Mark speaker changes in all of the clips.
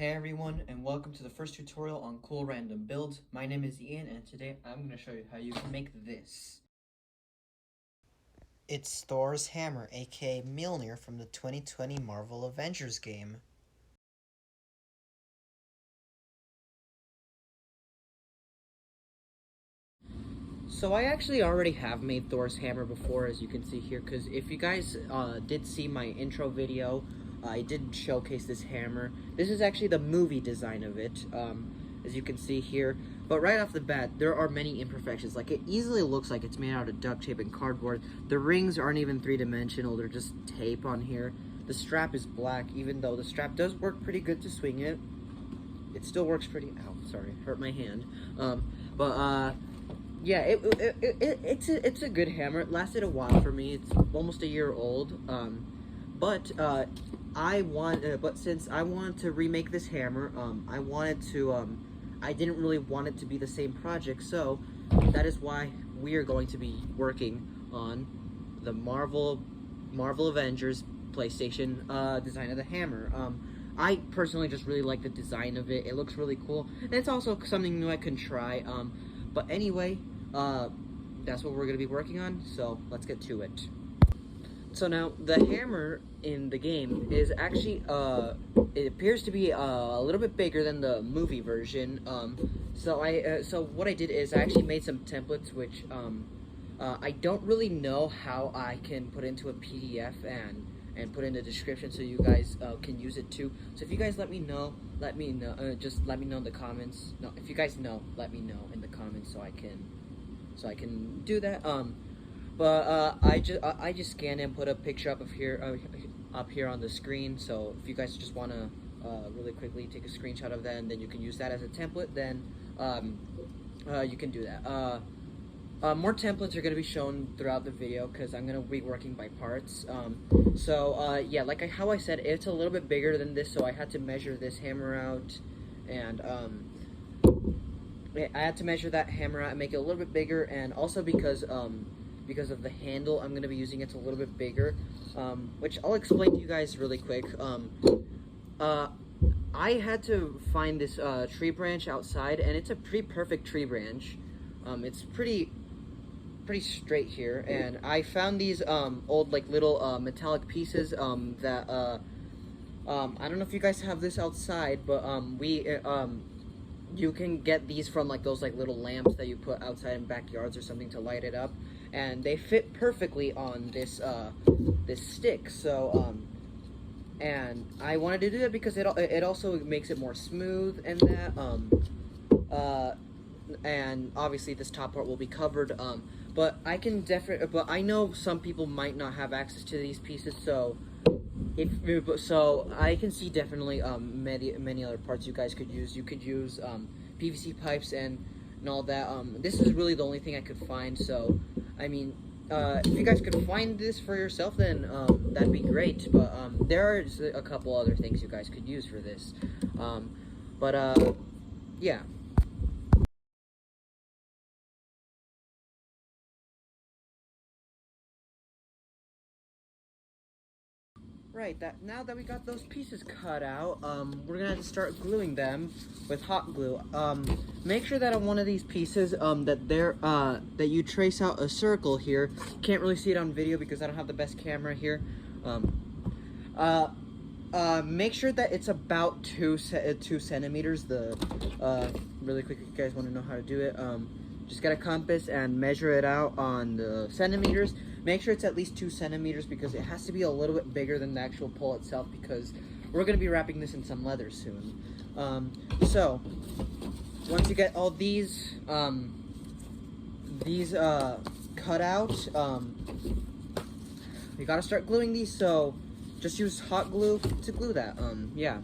Speaker 1: Hey everyone, and welcome to the first tutorial on cool random builds. My name is Ian, and today I'm going to show you how you can make this.
Speaker 2: It's Thor's hammer, aka Mjolnir from the 2020 Marvel Avengers game.
Speaker 1: So I actually already have made Thor's hammer before, as you can see here, because if you guys did see my intro video, I did showcase this hammer. This is actually the movie design of it, as you can see here. But right off the bat, there are many imperfections. Like, it easily looks like it's made out of duct tape and cardboard. The rings aren't even three-dimensional, they're just tape on here. The strap is black, even though the strap does work pretty good to swing it. It still works pretty, ow, sorry, hurt my hand. Yeah, it's a good hammer. It lasted a while for me. It's almost a year old. But since I wanted to remake this hammer, I didn't really want it to be the same project, so that is why we are going to be working on the Marvel Avengers PlayStation design of the hammer. I personally just really like the design of it. It looks really cool, and it's also something new I can try. But anyway, that's what we're going to be working on, so let's get to it. So now, the hammer in the game is actually, it appears to be a little bit bigger than the movie version. So what I did is I actually made some templates, which I don't really know how I can put into a PDF and put in the description so you guys can use it too. So if you guys let me know, just let me know in the comments. No, if you guys know, let me know in the comments so I can do that. I just scanned and put a picture up here on the screen. So if you guys just want to really quickly take a screenshot of that, and then you can use that as a template, then you can do that. More templates are going to be shown throughout the video because I'm going to be working by parts. Yeah, like how I said, it's a little bit bigger than this, so I had to measure this hammer out, and I had to measure that hammer out and make it a little bit bigger, and also because of the handle, I'm going to be using it a little bit bigger, which I'll explain to you guys really quick. I had to find this tree branch outside, and it's a pretty perfect tree branch. It's pretty straight here, and I found these old like little metallic pieces that I don't know if you guys have this outside, but you can get these from like those like little lamps that you put outside in backyards or something to light it up, and they fit perfectly on this this stick. So and I wanted to do that because it also makes it more smooth, and that and obviously this top part will be covered, but I know some people might not have access to these pieces, so I can see definitely many other parts you guys could use. You could use PVC pipes and all that. This is really the only thing I could find, so I mean, if you guys could find this for yourself, then that'd be great, but there are a couple other things you guys could use for this. Yeah. Right, now that we got those pieces cut out, we're gonna have to start gluing them with hot glue. Make sure that on one of these pieces, that you trace out a circle here. Can't really see it on video because I don't have the best camera here. Make sure that it's about 2 centimeters. Really quick, if you guys want to know how to do it, just get a compass and measure it out on the centimeters. Make sure it's at least 2 centimeters because it has to be a little bit bigger than the actual pole itself, because we're going to be wrapping this in some leather soon. So once you get all these cut out, you got to start gluing these. So just use hot glue to glue that. Yeah.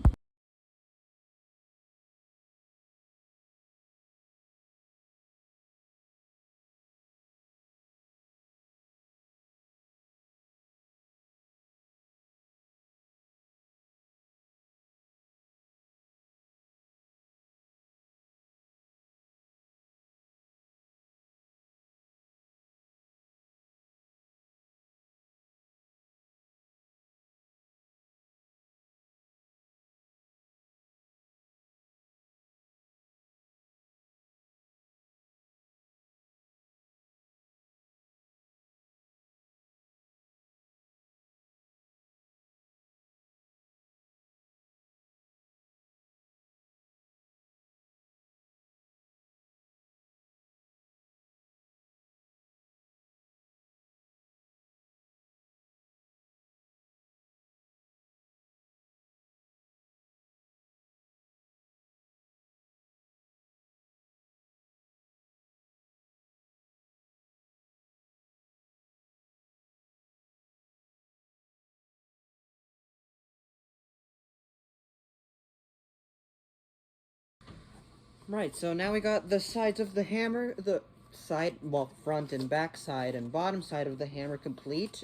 Speaker 1: Right, so now we got the sides of the hammer, the side, well, front and back side and bottom side of the hammer complete.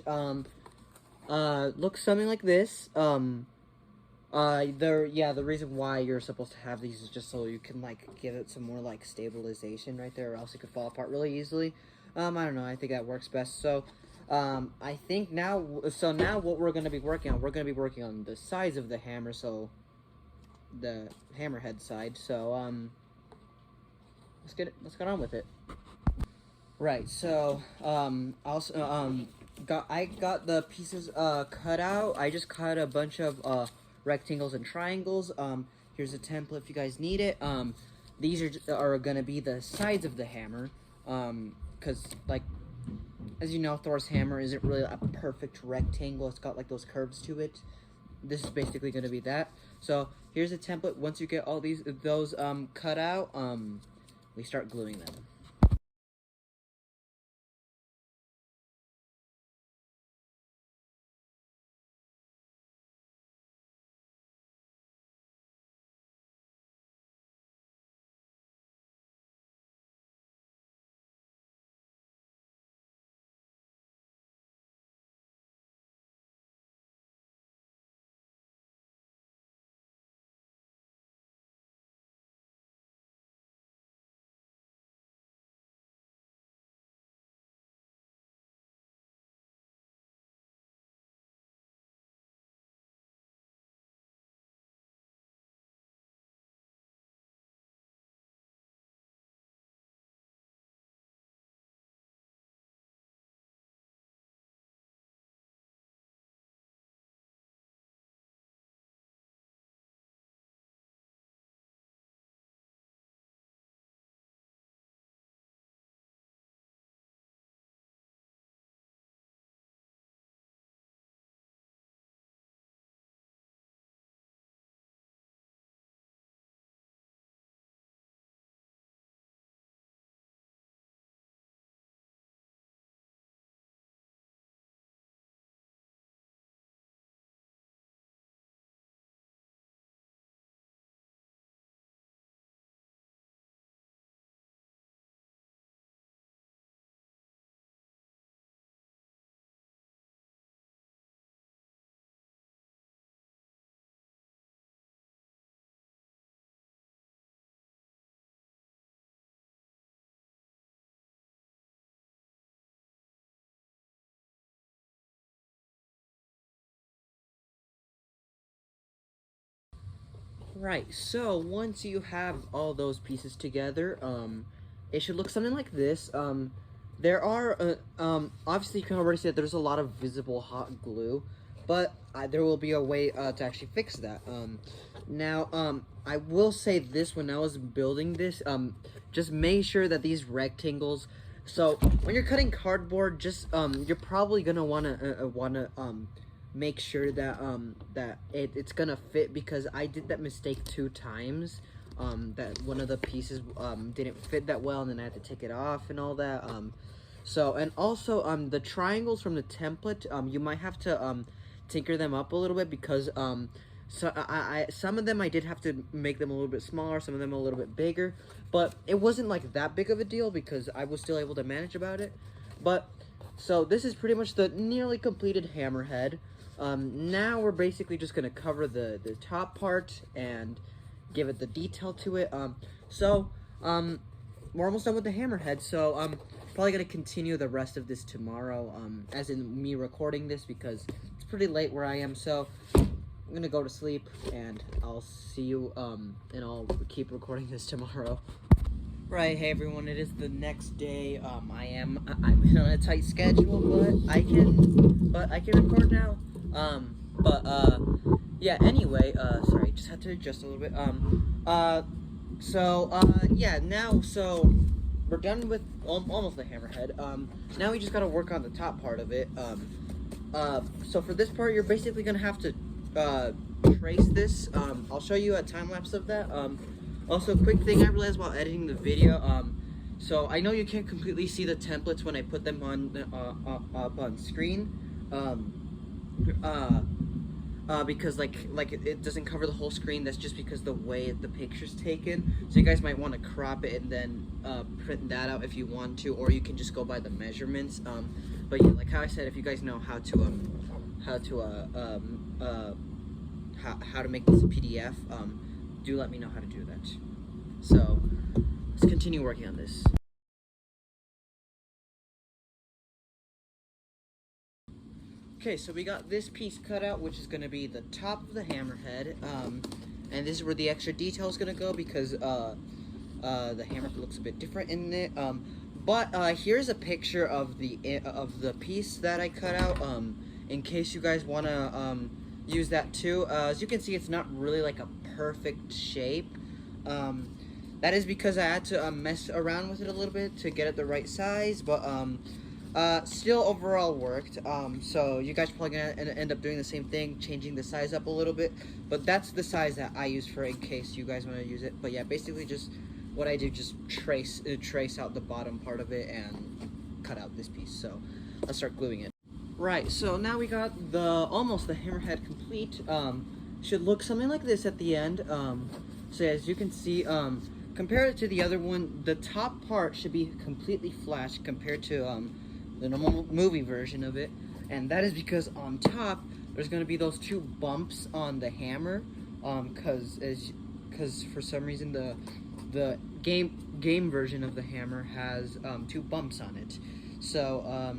Speaker 1: Looks something like this. The reason why you're supposed to have these is just so you can, like, give it some more, like, stabilization right there, or else it could fall apart really easily. I don't know, I think that works best. So, I think now, so now what we're gonna be working on, we're gonna be working on the sides of the hammer, so, the hammerhead side, so, let's get on with it. Right, so, I got the pieces, cut out. I just cut a bunch of, rectangles and triangles. Here's a template if you guys need it. These are gonna be the sides of the hammer. Cause, like, as you know, Thor's hammer isn't really a perfect rectangle. It's got, like, those curves to it. This is basically gonna be that. So, here's a template. Once you get all those, cut out, we start gluing them. Right, so once you have all those pieces together, it should look something like this. There are, obviously you can already see that there's a lot of visible hot glue, but there will be a way to actually fix that. I will say this, when I was building this, just make sure that these rectangles, so when you're cutting cardboard, just, you're probably gonna wanna make sure that it's gonna fit, because I did that mistake 2 times, that one of the pieces didn't fit that well, and then I had to take it off and all that. And also the triangles from the template, you might have to tinker them up a little bit, because some of them I did have to make them a little bit smaller, some of them a little bit bigger, but it wasn't like that big of a deal because I was still able to manage about it. But so this is pretty much the nearly completed hammerhead. Now we're basically just gonna cover the top part and give it the detail to it. We're almost done with the hammerhead, so probably gonna continue the rest of this tomorrow, as in me recording this, because it's pretty late where I am. So I'm gonna go to sleep, and I'll see you, and I'll keep recording this tomorrow. Right, hey everyone, it is the next day. I'm on a tight schedule, but I can record now. Yeah, anyway, sorry, just had to adjust a little bit. So we're done with almost the hammerhead. Now we just gotta work on the top part of it. So for this part, you're basically gonna have to, trace this. I'll show you a time lapse of that. Also, quick thing I realized while editing the video, so I know you can't completely see the templates when I put them on up on screen. because it doesn't cover the whole screen. That's just because the way the picture's taken. So you guys might want to crop it and then print that out if you want to, or you can just go by the measurements. But yeah, like how I said, if you guys know how to make this a PDF, do let me know how to do that. So let's continue working on this. Okay, so we got this piece cut out, which is going to be the top of the hammerhead, and this is where the extra detail is going to go because the hammer looks a bit different in it. But here's a picture of the piece that I cut out, in case you guys want to use that too. As you can see, it's not really like a perfect shape. That is because I had to mess around with it a little bit to get it the right size, but still overall worked. So you guys are probably gonna end up doing the same thing, changing the size up a little bit, but that's the size that I use for in case you guys want to use it. But yeah, basically just what I do, just trace out the bottom part of it and cut out this piece. So let's start gluing it. Right, so now we got almost the hammerhead complete. Should look something like this at the end. So as you can see, compared to the other one, the top part should be completely flat compared to the normal movie version of it, and that is because on top there's going to be those two bumps on the hammer, because for some reason the game version of the hammer has two bumps on it. So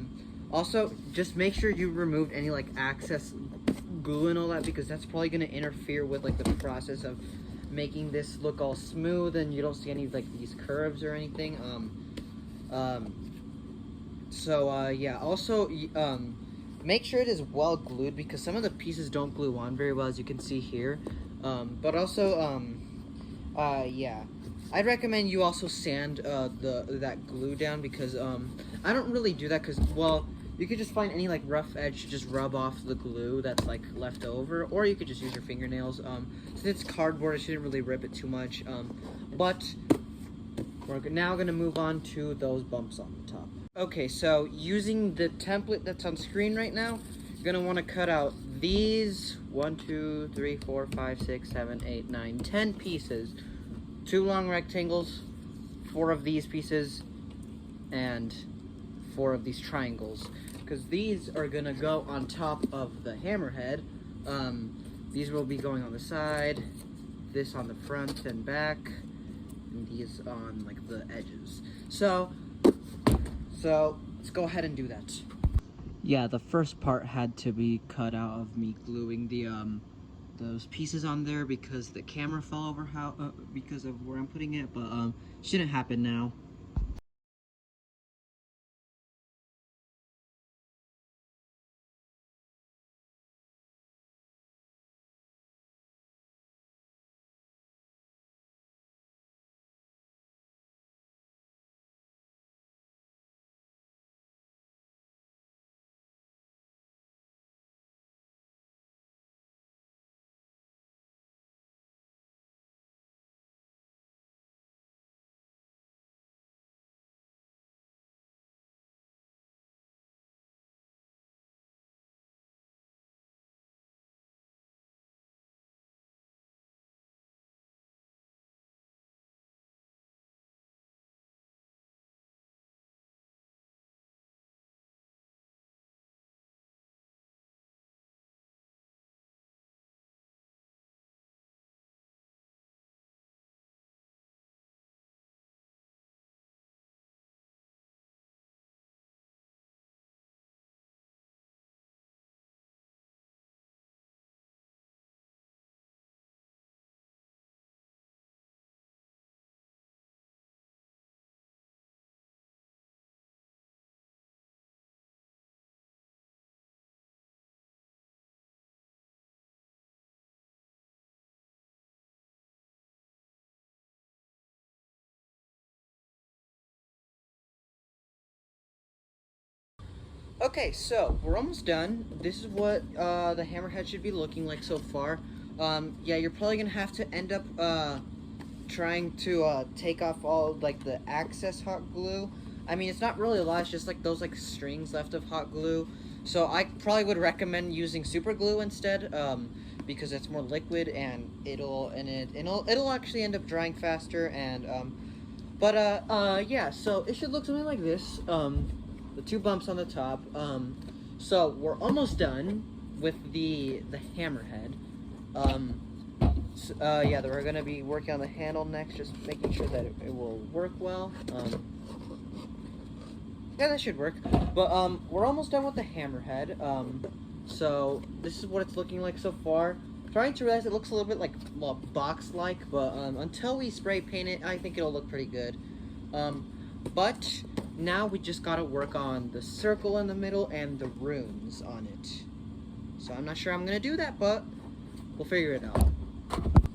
Speaker 1: also just make sure you removed any like excess glue and all that, because that's probably going to interfere with like the process of making this look all smooth and you don't see any like these curves or anything. Yeah, also make sure it is well glued, because some of the pieces don't glue on very well, as you can see here. But also yeah, I'd recommend you also sand that glue down, because I don't really do that, because, well, you could just find any like rough edge to just rub off the glue that's like left over, or you could just use your fingernails. Since it's cardboard, it shouldn't really rip it too much. But we're now gonna move on to those bumps on the top. Okay, so using the template that's on screen right now, you're gonna want to cut out these 1, 2, 3, 4, 5, 6, 7, 8, 9, 10 pieces. 2 long rectangles, 4 of these pieces, and 4 of these triangles, because these are gonna go on top of the hammerhead. These will be going on the side, this on the front and back, and these on like the edges. So let's go ahead and do that. Yeah, the first part had to be cut out of me gluing those pieces on there because the camera fell over because of where I'm putting it, but shouldn't happen now. Okay, so we're almost done. This is what the hammerhead should be looking like so far. Yeah, you're probably gonna have to end up trying to take off all like the excess hot glue. I mean, it's not really a lot. It's just like those like strings left of hot glue. So I probably would recommend using super glue instead, because it's more liquid and it'll actually end up drying faster. And yeah. So it should look something like this. The two bumps on the top. So we're almost done with the hammerhead. Yeah, we're gonna be working on the handle next, just making sure that it will work well. Yeah, that should work. But we're almost done with the hammerhead. So this is what it's looking like so far. Trying to realize it looks a little bit like, well, box-like, but until we spray paint it, I think it'll look pretty good. But now we just gotta work on the circle in the middle and the runes on it. So I'm not sure I'm gonna do that, but we'll figure it out.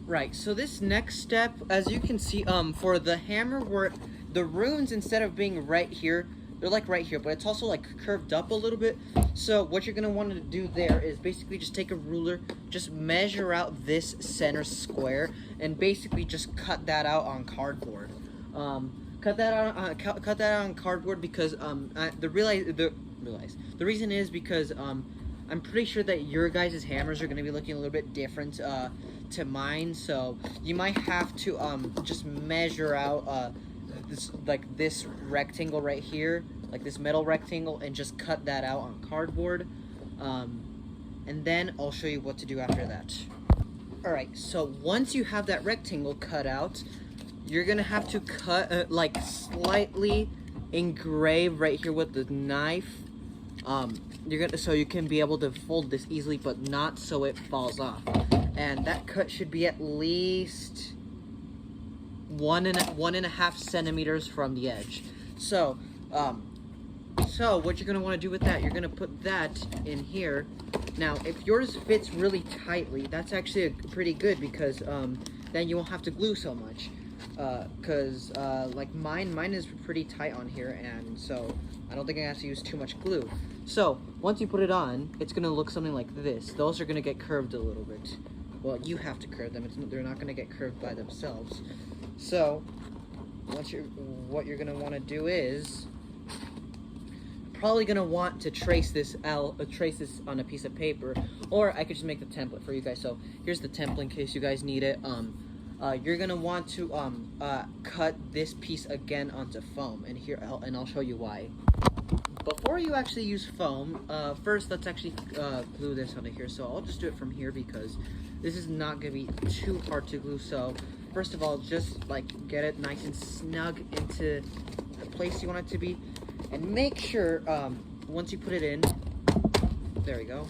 Speaker 1: Right, so this next step, as you can see, for the hammer, where the runes, instead of being right here, they're like right here, but it's also like curved up a little bit. So what you're gonna want to do there is basically just take a ruler, just measure out this center square, and basically just cut that out on cardboard. Cut that out on cardboard because the reason is because I'm pretty sure that your guys' hammers are gonna be looking a little bit different to mine, so you might have to just measure out this rectangle right here, like this metal rectangle, and just cut that out on cardboard, and then I'll show you what to do after that. Alright, so once you have that rectangle cut out, you're gonna have to cut like slightly engrave right here with the knife. So you can be able to fold this easily, but not so it falls off. And that cut should be at least one and a half centimeters from the edge. So what you're gonna want to do with that, you're gonna put that in here. Now, if yours fits really tightly, that's actually pretty good, because then you won't have to glue so much. Like mine is pretty tight on here, and so I don't think I have to use too much glue. So once you put it on, it's gonna look something like this. Those are gonna get curved a little bit. Well, you have to curve them. They're not gonna get curved by themselves. So what you're gonna want to do is probably gonna want to trace this on a piece of paper, or I could just make the template for you guys. So here's the template in case you guys need it. You're gonna want to cut this piece again onto foam, and I'll show you why. Before you actually use foam, first let's actually glue this onto here. So I'll just do it from here because this is not gonna be too hard to glue. So first of all, just like get it nice and snug into the place you want it to be, and make sure once you put it in, there we go.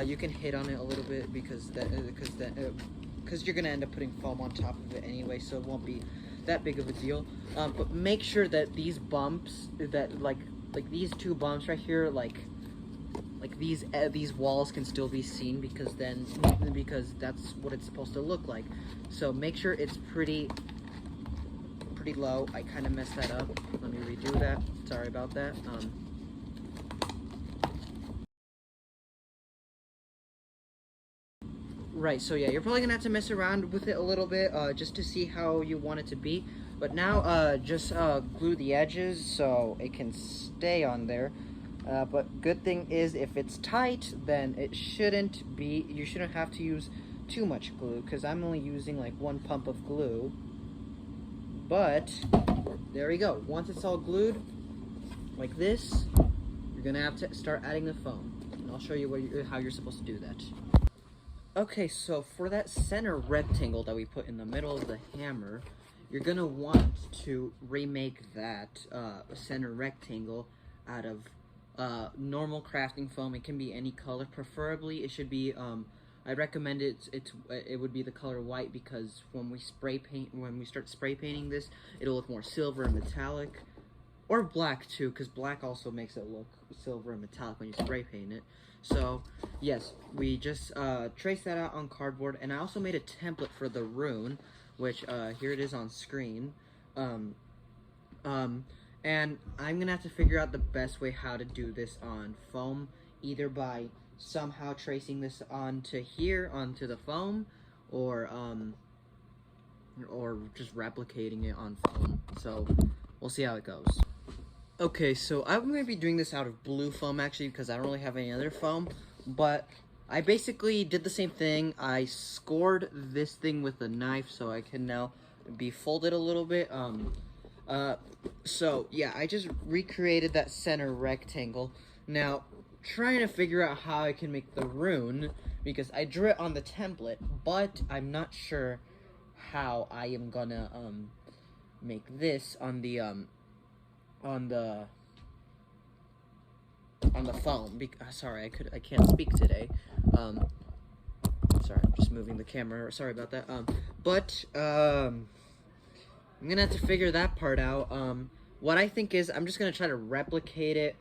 Speaker 1: You can hit on it a little bit because you're gonna end up putting foam on top of it anyway, so it won't be that big of a deal. But make sure that these bumps, that like these two bumps right here, like these walls can still be seen, because that's what it's supposed to look like. So make sure it's pretty low. I kind of messed that up. Let me redo that. Sorry about that. Right, so yeah, you're probably gonna have to mess around with it a little bit just to see how you want it to be. But now just glue the edges so it can stay on there. But good thing is, if it's tight, then you shouldn't have to use too much glue, because I'm only using like 1 pump of glue. But there we go. Once it's all glued like this, you're gonna have to start adding the foam, and I'll show you how you're supposed to do that. Okay, so for that center rectangle that we put in the middle of the hammer, you're gonna want to remake that center rectangle out of normal crafting foam. It can be any color. Preferably, it should be. I recommend it would be the color white, because when we start spray painting this, it'll look more silver and metallic, or black too, because black also makes it look silver and metallic when you spray paint it. So yes, we just traced that out on cardboard, and I also made a template for the rune, which here it is on screen. And I'm gonna have to figure out the best way how to do this on foam, either by somehow tracing this onto the foam, or just replicating it on foam. So we'll see how it goes. Okay, so I'm going to be doing this out of blue foam actually because I don't really have any other foam, but I basically did the same thing. I scored this thing with a knife so I can now be folded a little bit. So yeah, I just recreated that center rectangle. Now, trying to figure out how I can make the rune because I drew it on the template, but I'm not sure how I am gonna make this on the on the phone. Sorry, I can't speak today. Um, sorry, I'm just moving the camera. Sorry about that. I'm gonna have to figure that part out. What I think is I'm just gonna try to replicate it.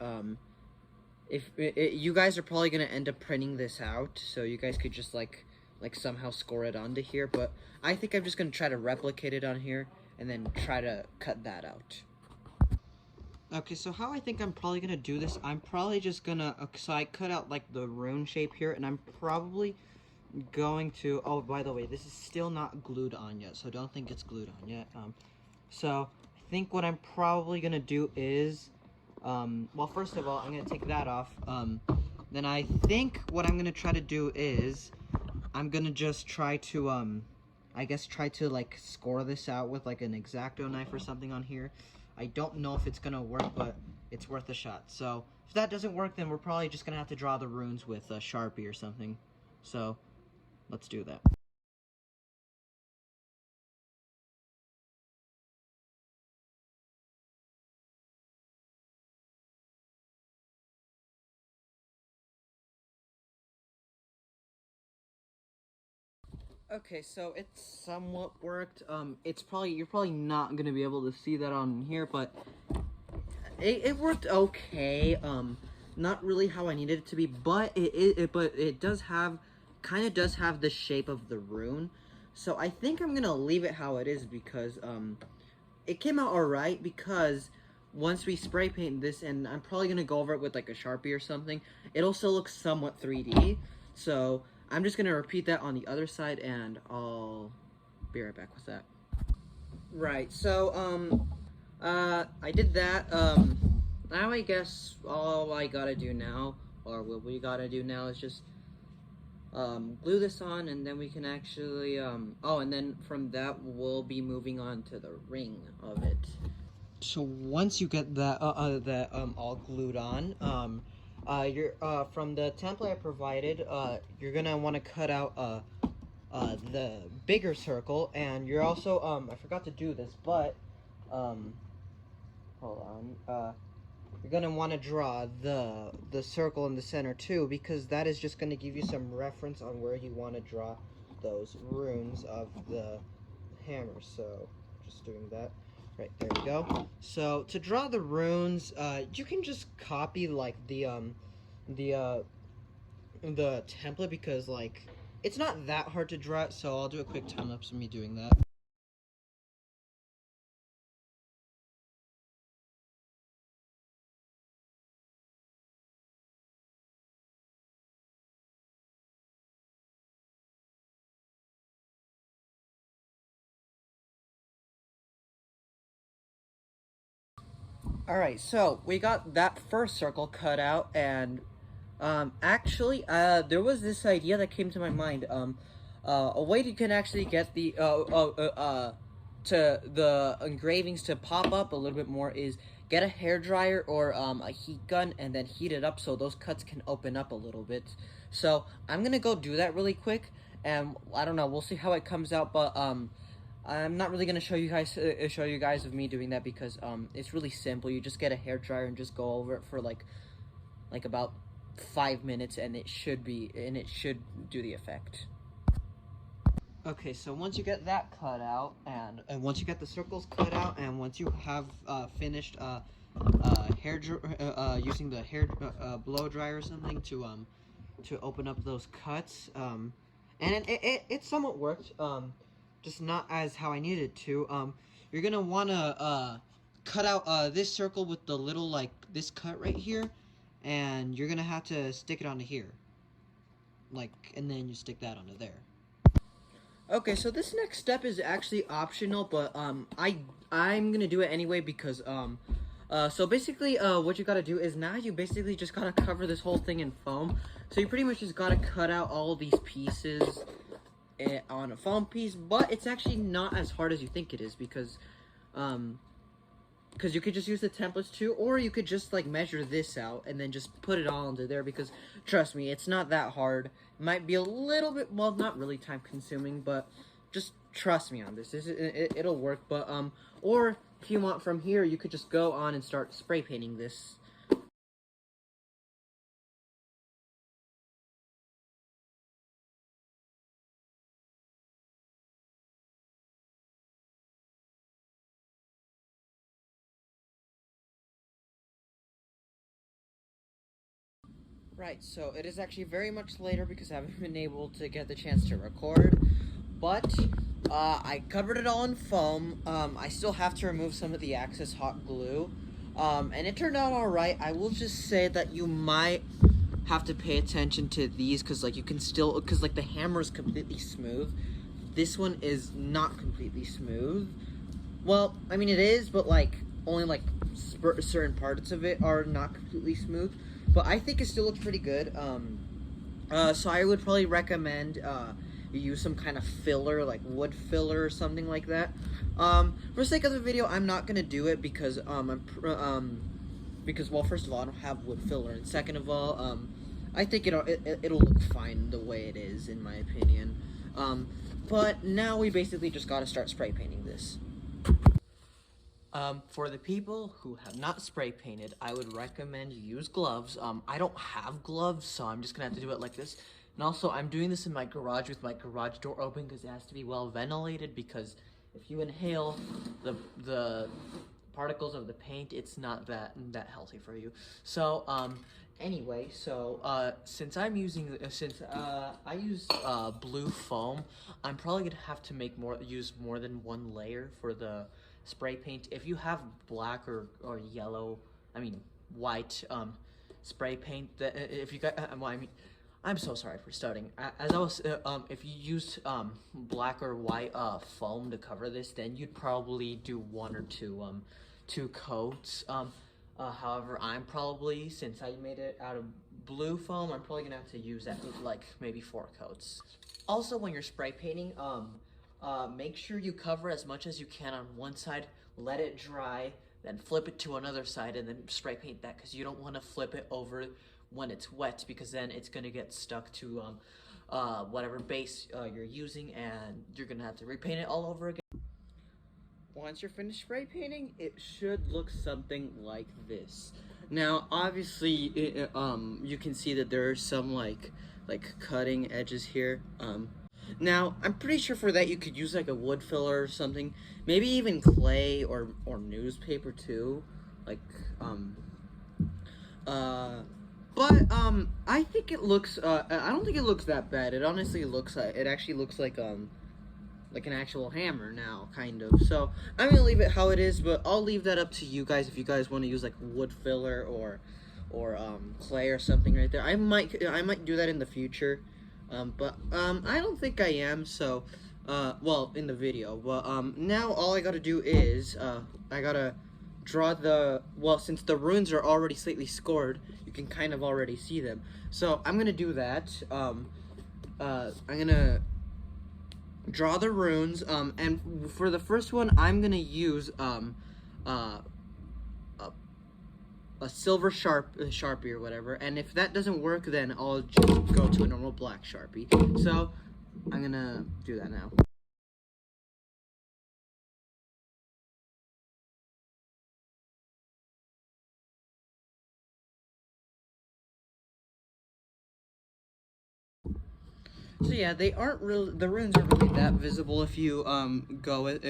Speaker 1: If you guys are probably gonna end up printing this out, so you guys could just like somehow score it onto here. But I think I'm just gonna try to replicate it on here and then try to cut that out. Okay, so how I think I'm probably gonna do this, I'm probably just gonna, so I cut out like the rune shape here, and I'm probably going to, oh, by the way, this is still not glued on yet, so don't think it's glued on yet. So I think what I'm probably gonna do is, well, first of all, I'm gonna take that off. Then I think what I'm gonna try to do is, I'm gonna just try to, I guess try to like score this out with like an X-Acto knife or something on here. I don't know if it's gonna work, but it's worth a shot. So if that doesn't work, then we're probably just gonna have to draw the runes with a Sharpie or something. So let's do that. Okay, so it somewhat worked. You're probably not gonna be able to see that on here, but it worked okay. Not really how I needed it to be, but it does have, kind of does have the shape of the rune. So I think I'm gonna leave it how it is because it came out alright because once we spray paint this, and I'm probably gonna go over it with like a Sharpie or something, it'll still look somewhat 3D. So I'm just gonna repeat that on the other side, and I'll be right back with that. Right. So I did that. Now I guess all I gotta do now, or what we gotta do now, is just glue this on, and then we can actually oh, and then from that we'll be moving on to the ring of it. So once you get that all glued on, you're from the template I provided, you're gonna want to cut out the bigger circle, and you're also I forgot to do this, but um hold on, you're gonna want to draw the circle in the center too, because that is just gonna give you some reference on where you want to draw those runes of the hammer. So just doing that. Right, there we go. So to draw the runes, you can just copy like the template, because like it's not that hard to draw it. So I'll do a quick time lapse of me doing that. All right, so we got that first circle cut out, and actually, there was this idea that came to my mind. A way you can actually get the to the engravings to pop up a little bit more is get a hair dryer or a heat gun, and then heat it up so those cuts can open up a little bit. So I'm gonna go do that really quick, and I don't know. We'll see how it comes out, but I'm not really gonna show you guys of me doing that because it's really simple. You just get a hair dryer and just go over it for like about 5 minutes, and it should do the effect. Okay, so once you get that cut out, and once you get the circles cut out, and once you have finished using the hair blow dryer or something to open up those cuts, and it somewhat worked, just not as how I needed it to. You're gonna wanna cut out this circle with the little like this cut right here, and you're gonna have to stick it onto here, like, and then you stick that onto there. Okay, so this next step is actually optional, but I'm gonna do it anyway because So basically, what you gotta do is now you basically just gotta cover this whole thing in foam. So you pretty much just gotta cut out all these pieces on a foam piece, but it's actually not as hard as you think it is because you could just use the templates too, or you could just like measure this out and then just put it all into there, because trust me, it's not that hard. It might be a little bit, well, not really time consuming, but just trust me on this. It'll work. But or if you want from here, you could just go on and start spray painting this. Right, so it is actually very much later because I haven't been able to get the chance to record, but I covered it all in foam. I still have to remove some of the excess hot glue, and it turned out alright. I will just say that you might have to pay attention to these, because like you can still, because like the hammer is completely smooth. This one is not completely smooth. Well, I mean it is, but like only like certain parts of it are not completely smooth. But I think it still looks pretty good. So I would probably recommend you use some kind of filler, like wood filler or something like that. For the sake of the video, I'm not gonna do it because because, well, first of all, I don't have wood filler, and second of all, I think it'll look fine the way it is, in my opinion. But now we basically just gotta start spray painting this. For the people who have not spray painted, I would recommend you use gloves. I don't have gloves, so I'm just gonna have to do it like this. And also, I'm doing this in my garage with my garage door open because it has to be well ventilated, because if you inhale the particles of the paint, it's not that healthy for you. So, anyway, so, since I'm using, I use, blue foam, I'm probably gonna have to use more than one layer for the spray paint. If you have black or yellow, I mean white spray paint, that if you got, well, I mean, I'm so sorry for stuttering. As I was, if you used black or white foam to cover this, then you'd probably do one or two coats. However, I'm probably, since I made it out of blue foam, I'm probably gonna have to use that like maybe 4 coats. Also, when you're spray painting, make sure you cover as much as you can on one side, let it dry, then flip it to another side, and then spray paint that, because you don't want to flip it over when it's wet, because then it's going to get stuck to whatever base you're using, and you're going to have to repaint it all over again. Once you're finished spray painting, it should look something like this. Now, obviously, you can see that there are some like cutting edges here. Now, I'm pretty sure for that you could use like a wood filler or something, maybe even clay or newspaper too, like I think it looks I don't think it looks that bad. It honestly looks like, it actually looks like an actual hammer now, kind of. So I'm gonna leave it how it is, but I'll leave that up to you guys if you guys want to use like wood filler or clay or something right there. I might do that in the future. But I don't think I am, so, well, in the video, but, now all I gotta do is, I gotta draw well, since the runes are already slightly scored, you can kind of already see them, so I'm gonna do that. I'm gonna draw the runes, and for the first one, I'm gonna use, a silver Sharpie or whatever, and if that doesn't work, then I'll just go to a normal black Sharpie. So I'm gonna do that now. So yeah, they aren't really, the runes aren't really that visible if you go with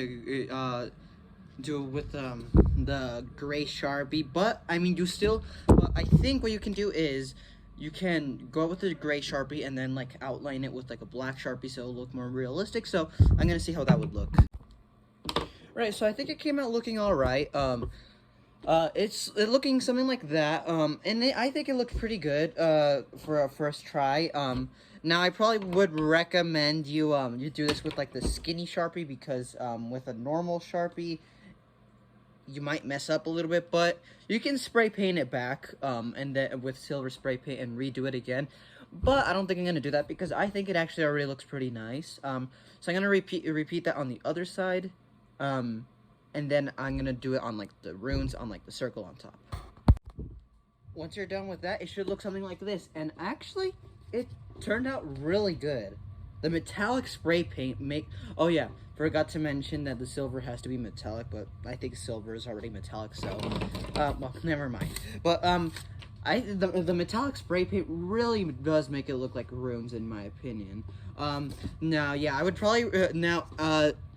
Speaker 1: do it with the gray Sharpie, but I mean, I think what you can do is you can go with the gray Sharpie and then like outline it with like a black Sharpie so it'll look more realistic. So I'm gonna see how that would look. Right, so I think it came out looking all right. It's looking something like that. And I think it looked pretty good for a first try. Now I probably would recommend you do this with like the skinny Sharpie, because with a normal Sharpie, you might mess up a little bit, but you can spray paint it back, and then with silver spray paint and redo it again. But I don't think I'm gonna do that because I think it actually already looks pretty nice. So I'm gonna repeat that on the other side, and then I'm gonna do it on like the runes on like the circle on top. Once you're done with that, it should look something like this. And actually, it turned out really good. The metallic spray paint oh yeah, forgot to mention that the silver has to be metallic, but I think silver is already metallic, so well, never mind. But the metallic spray paint really does make it look like runes in my opinion. Now yeah, I would probably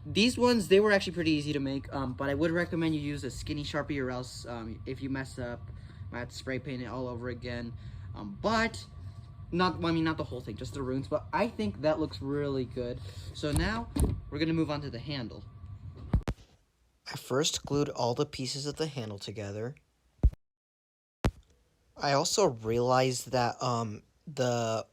Speaker 1: these ones, they were actually pretty easy to make, but I would recommend you use a skinny Sharpie, or else if you mess up, I have to spray paint it all over again. But not the whole thing, just the runes. But I think that looks really good. So now we're gonna move on to the handle.
Speaker 2: I first glued all the pieces of the handle together. I also realized that the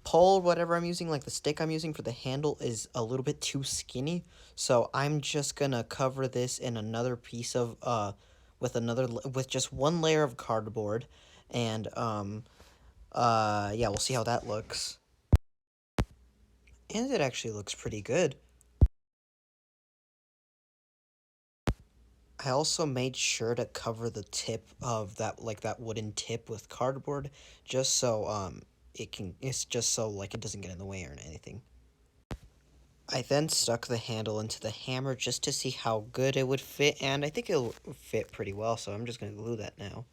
Speaker 2: pole, whatever I'm using, like the stick I'm using for the handle, is a little bit too skinny. So I'm just gonna cover this in another piece of with just one layer of cardboard, and yeah, we'll see how that looks. And it actually looks pretty good. I also made sure to cover the tip of that wooden tip with cardboard, just so it's just so like it doesn't get in the way or anything. I then stuck the handle into the hammer just to see how good it would fit, and I think it'll fit pretty well, so I'm just gonna glue that now.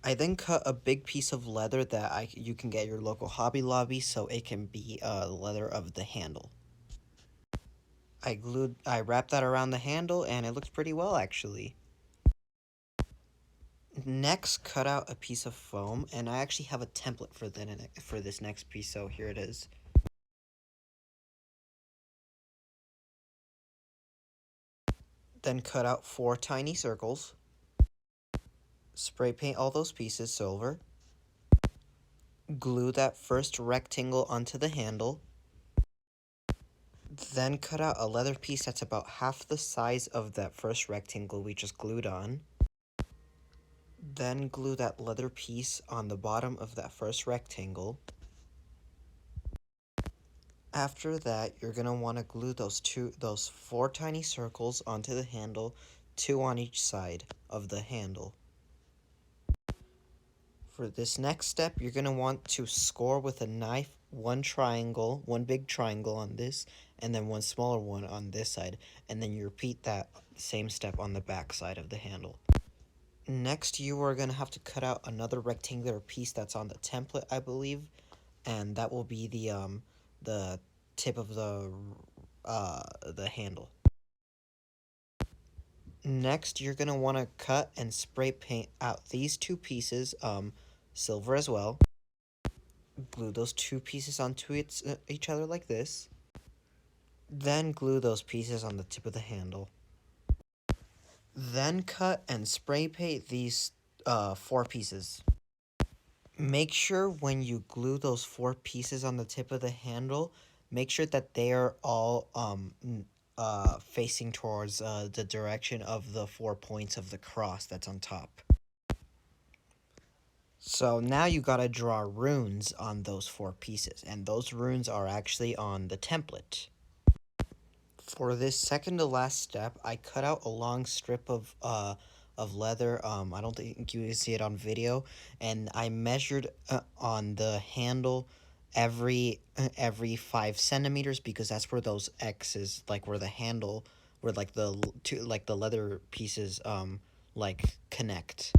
Speaker 2: I then cut a big piece of leather that you can get at your local Hobby Lobby, so it can be the leather of the handle. I wrapped that around the handle, and it looks pretty well, actually. Next, cut out a piece of foam, and I actually have a template for this next piece, so here it is. Then cut out 4 tiny circles. Spray paint all those pieces silver. Glue that first rectangle onto the handle. Then cut out a leather piece that's about half the size of that first rectangle we just glued on. Then glue that leather piece on the bottom of that first rectangle. After that, you're going to want to glue those 4 tiny circles onto the handle, 2 on each side of the handle. For this next step, you're going to want to score with a knife one big triangle on this, and then one smaller one on this side, and then you repeat that same step on the back side of the handle. Next, you are going to have to cut out another rectangular piece that's on the template, I believe, and that will be the tip of the handle. Next, you're going to want to cut and spray paint out these 2 pieces, silver as well. Glue those 2 pieces onto each other like this. Then glue those pieces on the tip of the handle. Then cut and spray paint these 4 pieces. Make sure when you glue those 4 pieces on the tip of the handle, make sure that they are all facing towards the direction of the 4 points of the cross that's on top. So now you gotta draw runes on those 4 pieces, and those runes are actually on the template. For this second to last step, I cut out a long strip of leather. I don't think you can see it on video, and I measured on the handle every 5 centimeters, because that's where those X's, like where the handle, where like the leather pieces connect.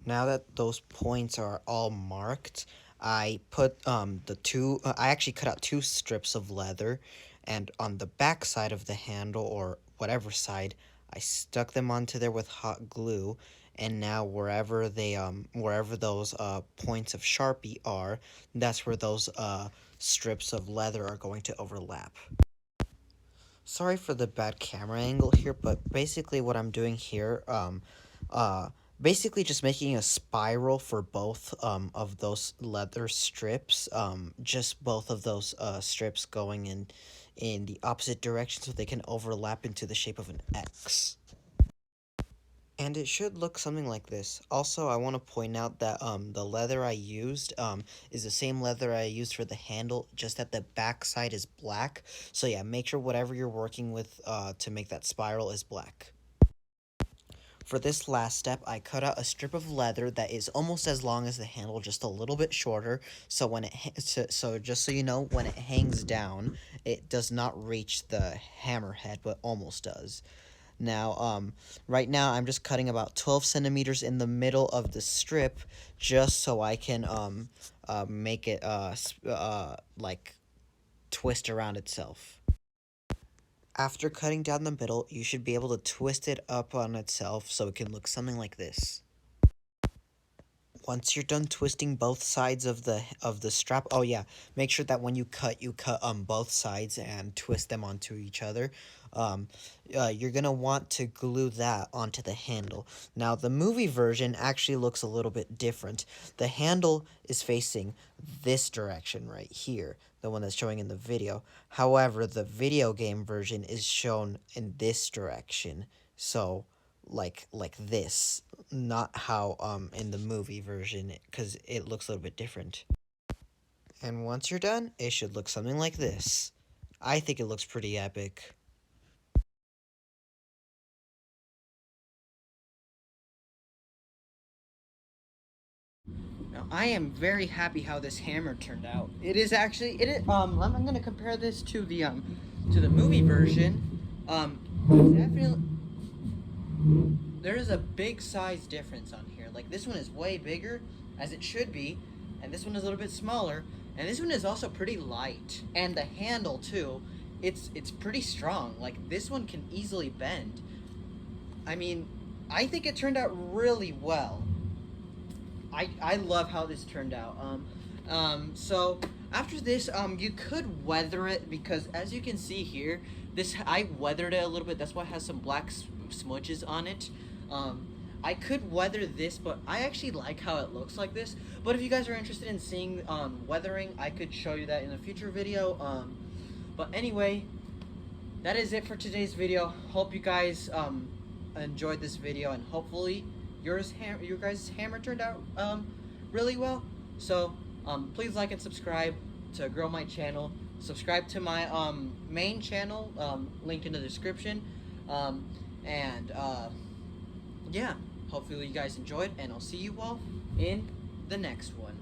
Speaker 2: Now that those points are all marked, I put I actually cut out 2 strips of leather, and on the back side of the handle, or whatever side, I stuck them onto there with hot glue, and now wherever those points of Sharpie are, that's where those strips of leather are going to overlap. Sorry for the bad camera angle here, but basically what I'm doing here, basically just making a spiral for both of those leather strips, just both of those strips going in the opposite direction so they can overlap into the shape of an X. And it should look something like this. Also, I want to point out that the leather I used is the same leather I used for the handle, just that the back side is black. So yeah, make sure whatever you're working with to make that spiral is black. For this last step, I cut out a strip of leather that is almost as long as the handle, just a little bit shorter. So when so just so you know, when it hangs down, it does not reach the hammerhead, but almost does. Now, right now I'm just cutting about 12 centimeters in the middle of the strip, just so I can make it like twist around itself. After cutting down the middle, you should be able to twist it up on itself so it can look something like this. Once you're done twisting both sides of the strap, oh yeah, make sure that when you cut both sides and twist them onto each other. You're gonna want to glue that onto the handle. Now the movie version actually looks a little bit different. The handle is facing this direction right here, the one that's showing in the video. However, the video game version is shown in this direction. So like this, not how in the movie version, because it looks a little bit different. And once you're done, it should look something like this. I think it looks pretty epic.
Speaker 1: Now, I am very happy how this hammer turned out. It is actually I'm gonna compare this to the movie version. Definitely there is a big size difference on here. Like this one is way bigger, as it should be, and this one is a little bit smaller, and this one is also pretty light. And the handle too, it's pretty strong. Like this one can easily bend. I mean, I think it turned out really well. I love how this turned out. So after this, you could weather it, because as you can see here, I weathered it a little bit. That's why it has some black smudges on it. I could weather this, but I actually like how it looks like this. But if you guys are interested in seeing weathering, I could show you that in a future video. But anyway, that is it for today's video. Hope you guys enjoyed this video, and hopefully your guys' hammer turned out really well. So please like and subscribe to grow my channel. Subscribe to my main channel, linked in the description. Yeah, hopefully you guys enjoyed, and I'll see you all in the next one.